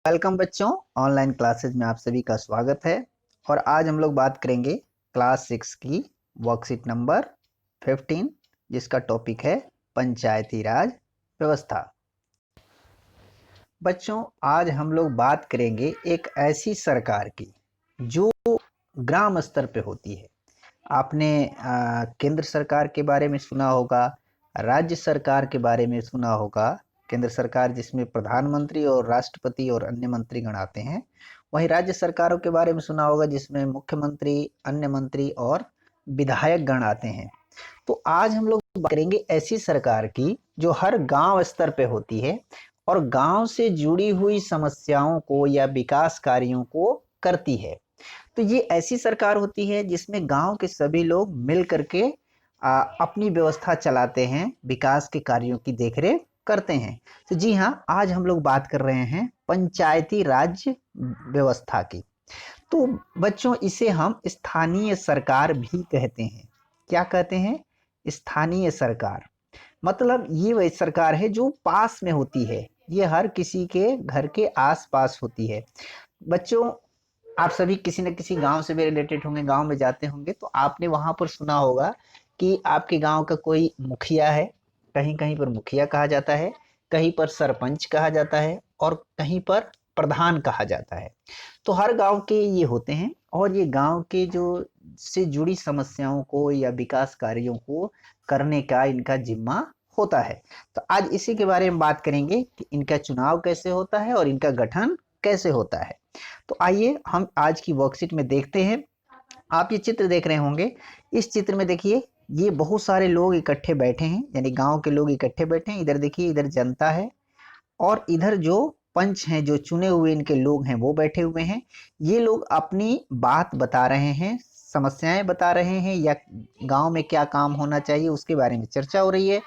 Welcome बच्चों, online classes में आप सभी का स्वागत है। और आज हम लोग बात करेंगे क्लास 6 की वर्कशीट नंबर 15, जिसका टॉपिक है पंचायती राज व्यवस्था। बच्चों, आज हम लोग बात करेंगे एक ऐसी सरकार की जो ग्राम स्तर पे होती है। आपने केंद्र सरकार के बारे में सुना होगा, राज्य सरकार के बारे में सुना होगा। केंद्र सरकार जिसमें प्रधानमंत्री और राष्ट्रपति और अन्य मंत्रीगण आते हैं, वहीं राज्य सरकारों के बारे में सुना होगा जिसमें मुख्यमंत्री, अन्य मंत्री और विधायक गण आते हैं। तो आज हम लोग बात करेंगे ऐसी सरकार की जो हर गांव स्तर पे होती है और गांव से जुड़ी हुई समस्याओं को या विकास कार्यों को करती है। तो ये ऐसी सरकार होती है जिसमें गांव के सभी लोग मिल करके अपनी व्यवस्था चलाते हैं, विकास के कार्यों की देखरेख करते हैं। तो जी हाँ, आज हम लोग बात कर रहे हैं पंचायती राज व्यवस्था की। तो बच्चों, इसे हम स्थानीय सरकार भी कहते हैं। क्या कहते हैं? स्थानीय सरकार। मतलब ये वही सरकार है जो पास में होती है, ये हर किसी के घर के आसपास होती है। बच्चों, आप सभी किसी न किसी गांव से भी रिलेटेड होंगे, गांव में जाते होंगे तो आपने वहां पर सुना होगा कि आपके गांव का कोई मुखिया है। कहीं कहीं पर मुखिया कहा जाता है, कहीं पर सरपंच कहा जाता है और कहीं पर प्रधान कहा जाता है। तो हर गांव के ये होते हैं और ये गांव के जो से जुड़ी समस्याओं को या विकास कार्यों को करने का इनका जिम्मा होता है। तो आज इसी के बारे में बात करेंगे कि इनका चुनाव कैसे होता है और इनका गठन कैसे होता है। तो आइए हम आज की वर्कशीट में देखते हैं। आप ये चित्र देख रहे होंगे। इस चित्र में देखिए, ये बहुत सारे लोग इकट्ठे बैठे हैं, यानी गांव के लोग इकट्ठे बैठे हैं। इधर देखिए, इधर जनता है और इधर जो पंच हैं, जो चुने हुए इनके लोग हैं, वो बैठे हुए हैं। ये लोग अपनी बात बता रहे हैं, समस्याएं बता रहे हैं या गांव में क्या काम होना चाहिए उसके बारे में चर्चा हो रही है।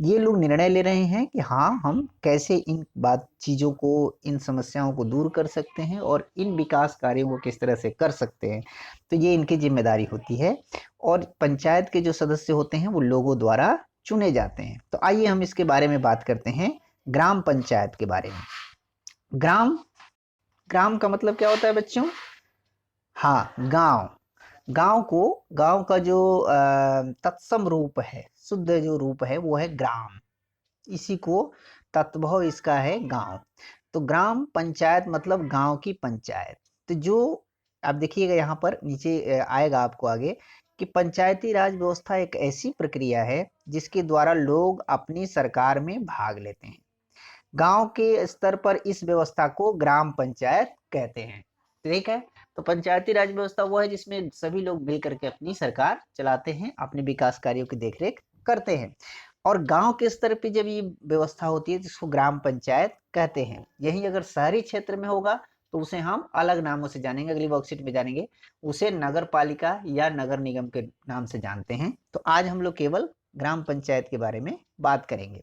ये लोग निर्णय ले रहे हैं कि हाँ, हम कैसे इन बात चीज़ों को, इन समस्याओं को दूर कर सकते हैं और इन विकास कार्यों को किस तरह से कर सकते हैं। तो ये इनकी जिम्मेदारी होती है और पंचायत के जो सदस्य होते हैं वो लोगों द्वारा चुने जाते हैं। तो आइए हम इसके बारे में बात करते हैं, ग्राम पंचायत के बारे में। ग्राम ग्राम का मतलब क्या होता है बच्चों? हाँ, गांव। गांव का जो तत्सम रूप है, शुद्ध जो रूप है वो है ग्राम। इसी को तत्भव इसका है गांव। तो ग्राम पंचायत मतलब गांव की पंचायत। तो जो आप देखिएगा यहाँ पर नीचे आएगा आपको आगे कि पंचायती राज व्यवस्था एक ऐसी प्रक्रिया है जिसके द्वारा लोग अपनी सरकार में भाग लेते हैं। गांव के स्तर पर इस व्यवस्था को ग्राम पंचायत कहते हैं। ठीक है। तो पंचायती राज व्यवस्था वो है जिसमें सभी लोग मिल करके अपनी सरकार चलाते हैं, अपने विकास कार्यों की देखरेख करते हैं। और गांव के स्तर पे जब ये व्यवस्था होती है जिसको ग्राम पंचायत कहते हैं। यही अगर शहरी क्षेत्र में होगा तो उसे हम अलग नामों से जानेंगे, अगली वर्कशीट में जानेंगे। उसे नगर पालिका या नगर निगम के नाम से जानते हैं। तो आज हम लोग केवल ग्राम पंचायत के बारे में बात करेंगे।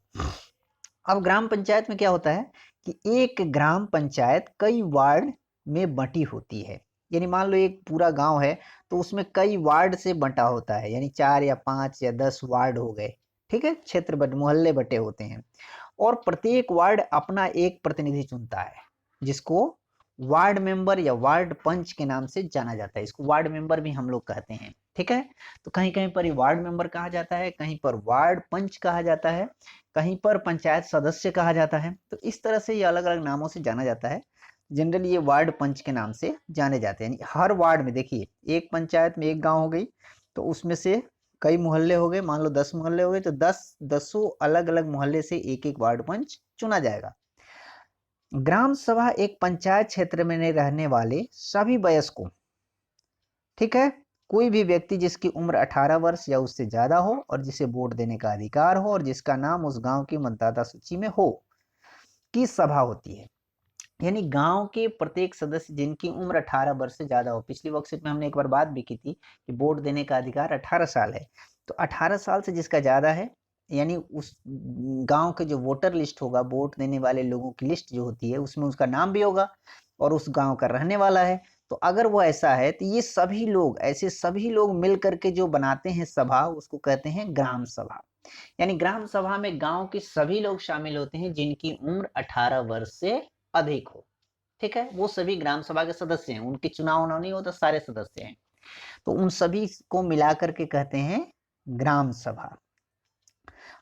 अब ग्राम पंचायत में क्या होता है कि एक ग्राम पंचायत कई वार्ड में बटी होती है। यानी मान लो एक पूरा गांव है तो उसमें कई वार्ड से बटा होता है, यानी 4 या 5 या 10 वार्ड हो गए। ठीक है, क्षेत्र बट मोहल्ले बटे होते हैं और प्रत्येक वार्ड अपना एक प्रतिनिधि चुनता है जिसको वार्ड मेंबर या वार्ड पंच के नाम से जाना जाता है। इसको वार्ड मेंबर भी हम लोग कहते हैं। ठीक है। तो कहीं कहीं पर ये वार्ड मेंबर कहा जाता है, कहीं पर वार्ड पंच कहा जाता है, कहीं पर पंचायत सदस्य कहा जाता है। तो इस तरह से ये अलग अलग नामों से जाना जाता है। जनरली ये वार्ड पंच के नाम से जाने जाते हैं। यानी हर वार्ड में देखिए, एक पंचायत में एक गांव हो गई तो उसमें से कई मोहल्ले हो गए, मान लो 10 मोहल्ले हो गए तो 10 अलग अलग मोहल्ले से एक एक वार्ड पंच चुना जाएगा। ग्राम सभा एक पंचायत क्षेत्र में रहने वाले सभी वयस्कों, ठीक है, कोई भी व्यक्ति जिसकी उम्र 18 वर्ष या उससे ज्यादा हो और जिसे वोट देने का अधिकार हो और जिसका नाम उस गांव की मतदाता सूची में हो, की सभा होती है। यानी गांव के प्रत्येक सदस्य जिनकी उम्र 18 वर्ष से ज्यादा हो। पिछली वर्कशीट में हमने एक बार बात भी की थी कि वोट देने का अधिकार 18 साल है। तो 18 साल से जिसका ज्यादा है, यानी उस गांव के जो वोटर लिस्ट होगा, वोट देने वाले लोगों की लिस्ट जो होती है, उसमें उसका नाम भी होगा और उस गांव का रहने वाला है। तो अगर वो ऐसा है तो ये सभी लोग, ऐसे सभी लोग मिल करके जो बनाते हैं सभा, उसको कहते हैं ग्राम सभा। यानी ग्राम सभा में गांव के सभी लोग शामिल होते हैं जिनकी उम्र 18 वर्ष से अधिक हो। ठीक है, वो सभी ग्राम सभा के सदस्य हैं, उनके चुनाव नहीं होता, सारे सदस्य हैं, तो उन सभी को मिलाकर के कहते हैं ग्राम सभा।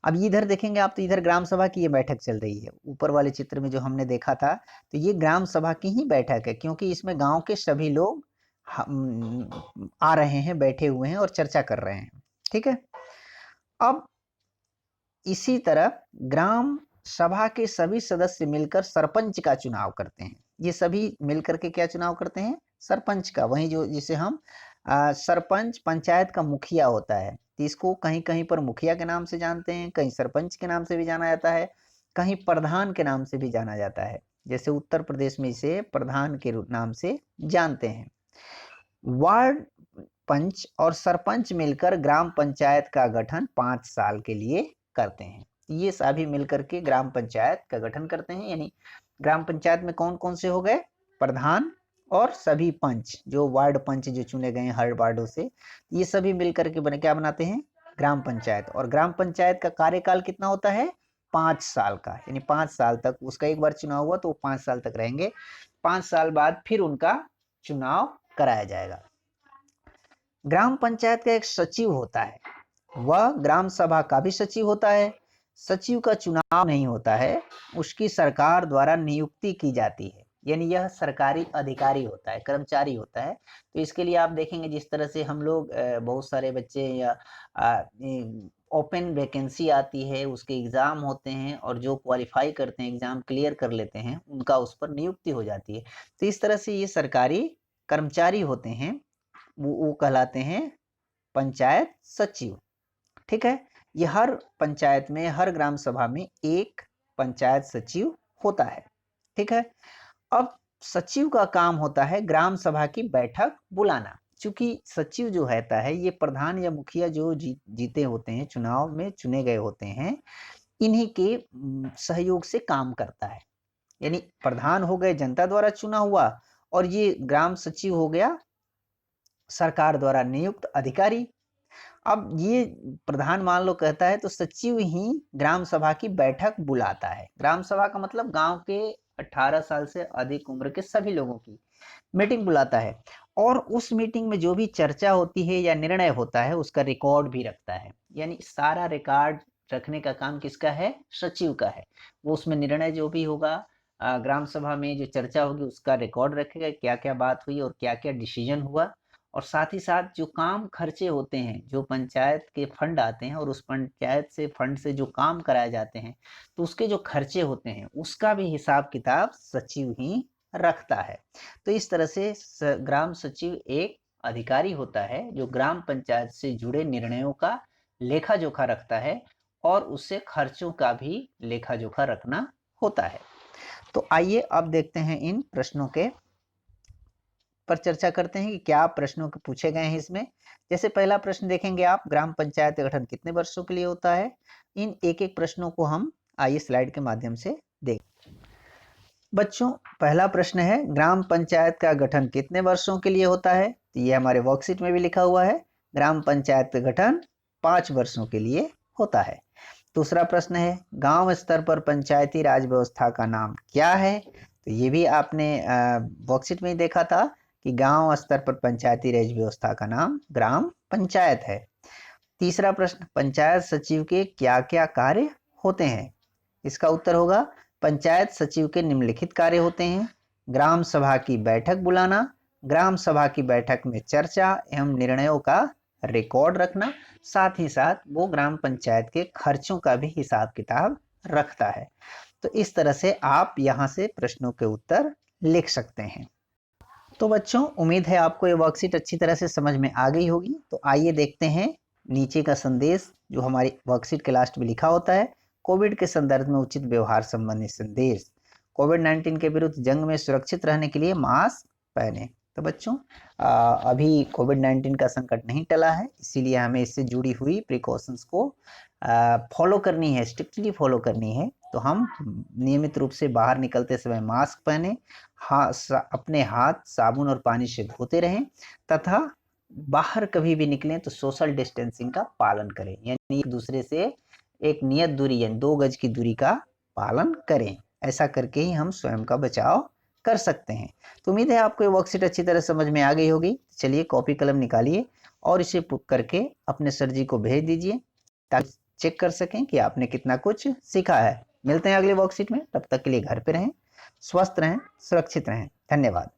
अब इधर देखेंगे आप, तो इधर ग्राम सभा की ये बैठक चल रही है, ऊपर वाले चित्र में जो हमने देखा था, तो ये ग्राम सभा की ही बैठक है, क्योंकि इसमें गांव के सभी लोग आ रहे हैं, बैठे हुए हैं और चर्चा कर रहे हैं। ठीक है, अब इसी तरह ग्राम सभा के सभी सदस्य मिलकर सरपंच का चुनाव करते हैं। ये सभी मिलकर के क्या चुनाव करते हैं? सरपंच का। वही जो जिसे हम सरपंच पंचायत का मुखिया होता है, तो इसको कहीं कहीं पर मुखिया के नाम से जानते हैं, कहीं सरपंच के नाम से भी जाना जाता है, कहीं प्रधान के नाम से भी जाना जाता है। जैसे उत्तर प्रदेश में इसे प्रधान के नाम से जानते हैं। वार्ड पंच और सरपंच मिलकर ग्राम पंचायत का गठन 5 साल के लिए करते हैं। ये सभी मिलकर के ग्राम पंचायत का गठन करते हैं। यानी ग्राम पंचायत में कौन कौन से हो गए? प्रधान और सभी पंच, जो वार्ड पंच जो चुने गए हैं हर वार्डों से, ये सभी मिलकर के क्या बनाते हैं? ग्राम पंचायत। और ग्राम पंचायत का कार्यकाल कितना होता है? 5 साल का। यानी 5 साल तक, उसका एक बार चुनाव हुआ तो वो 5 साल तक रहेंगे। 5 साल बाद फिर उनका चुनाव कराया जाएगा। ग्राम पंचायत का एक सचिव होता है, वह ग्राम सभा का भी सचिव होता है। सचिव का चुनाव नहीं होता है, उसकी सरकार द्वारा नियुक्ति की जाती है। यानी यह सरकारी अधिकारी होता है, कर्मचारी होता है। तो इसके लिए आप देखेंगे जिस तरह से हम लोग बहुत सारे बच्चे या ओपन वैकेंसी आती है, उसके एग्जाम होते हैं, और जो क्वालिफाई करते हैं, एग्जाम क्लियर कर लेते हैं, उनका उस पर नियुक्ति हो जाती है। तो इस तरह से ये सरकारी कर्मचारी होते हैं, वो कहलाते हैं पंचायत सचिव। ठीक है, ये हर पंचायत में, हर ग्राम सभा में एक पंचायत सचिव होता है। ठीक है, अब सचिव का काम होता है ग्राम सभा की बैठक बुलाना। क्योंकि सचिव जो रहता है, ये प्रधान या मुखिया जो जीते होते हैं, चुनाव में चुने गए होते हैं, इन्हीं के सहयोग से काम करता है। यानी प्रधान हो गए जनता द्वारा चुना हुआ, और ये ग्राम सचिव हो गया सरकार द्वारा नियुक्त अधिकारी। अब ये प्रधान मान लो कहता है, तो सचिव ही ग्राम सभा की बैठक बुलाता है। ग्राम सभा का मतलब गांव के 18 साल से अधिक उम्र के सभी लोगों की मीटिंग बुलाता है, और उस मीटिंग में जो भी चर्चा होती है या निर्णय होता है, उसका रिकॉर्ड भी रखता है। यानी सारा रिकॉर्ड रखने का काम किसका है? सचिव का है। वो उसमें निर्णय जो भी होगा, ग्राम सभा में जो चर्चा होगी, उसका रिकॉर्ड रखेगा, क्या क्या बात हुई और क्या क्या डिसीजन हुआ। और साथ ही साथ जो काम खर्चे होते हैं, जो पंचायत के फंड आते हैं और उस पंचायत से फंड से जो काम कराए जाते हैं, तो उसके जो खर्चे होते हैं, उसका भी हिसाब किताब सचिव ही रखता है। तो इस तरह से ग्राम सचिव एक अधिकारी होता है, जो ग्राम पंचायत से जुड़े निर्णयों का लेखा जोखा रखता है, और उससे खर्चों का भी लेखा जोखा रखना होता है। तो आइए अब देखते हैं इन प्रश्नों के पर चर्चा करते हैं कि क्या प्रश्नों के पूछे गए हैं इसमें। जैसे पहला प्रश्न देखेंगे आप, ग्राम पंचायत का गठन कितने वर्षों के लिए होता है? इन एक एक प्रश्नों को हम आइए स्लाइड के माध्यम से देख। बच्चों, पहला प्रश्न है, ग्राम पंचायत का गठन कितने वर्षों के लिए होता है? तो ये हमारे वर्कशीट में भी लिखा हुआ है, ग्राम पंचायत का गठन 5 वर्षों के लिए होता है। दूसरा प्रश्न है, गांव स्तर पर पंचायती राज व्यवस्था का नाम क्या है? तो ये भी आपने वर्कशीट में ही देखा था कि गांव स्तर पर पंचायती राज व्यवस्था का नाम ग्राम पंचायत है। तीसरा प्रश्न, पंचायत सचिव के क्या क्या कार्य होते हैं? इसका उत्तर होगा, पंचायत सचिव के निम्नलिखित कार्य होते हैं: ग्राम सभा की बैठक बुलाना, ग्राम सभा की बैठक में चर्चा एवं निर्णयों का रिकॉर्ड रखना, साथ ही साथ वो ग्राम पंचायत के खर्चों का भी हिसाब किताब रखता है। तो इस तरह से आप यहाँ से प्रश्नों के उत्तर लिख सकते हैं। तो बच्चों, उम्मीद है आपको ये वर्कशीट अच्छी तरह से समझ में आ गई होगी। तो आइए देखते हैं नीचे का संदेश जो हमारी वर्कशीट के लास्ट में लिखा होता है, कोविड के संदर्भ में उचित व्यवहार संबंधी संदेश। कोविड-19 के विरुद्ध जंग में सुरक्षित रहने के लिए मास्क पहने। तो बच्चों, अभी कोविड-19 का संकट नहीं टला है, इसीलिए हमें इससे जुड़ी हुई प्रिकॉशंस को फॉलो करनी है, स्ट्रिक्टली फॉलो करनी है। तो हम नियमित रूप से बाहर निकलते समय मास्क पहने, अपने हाथ साबुन और पानी से धोते रहें, तथा बाहर कभी भी निकलें तो सोशल डिस्टेंसिंग का पालन करें। यानी एक दूसरे से एक नियत दूरी, यानी 2 गज की दूरी का पालन करें। ऐसा करके ही हम स्वयं का बचाव कर सकते हैं। तो उम्मीद है आपको ये वर्कशीट अच्छी तरह समझ में आ गई होगी। चलिए कॉपी कलम निकालिए और इसे करके अपने सर जी को भेज दीजिए ताकि चेक कर सकें कि आपने कितना कुछ सीखा है। मिलते हैं अगले वर्कशीट में, तब तक के लिए घर पे रहें, स्वस्थ रहें, सुरक्षित रहें। धन्यवाद।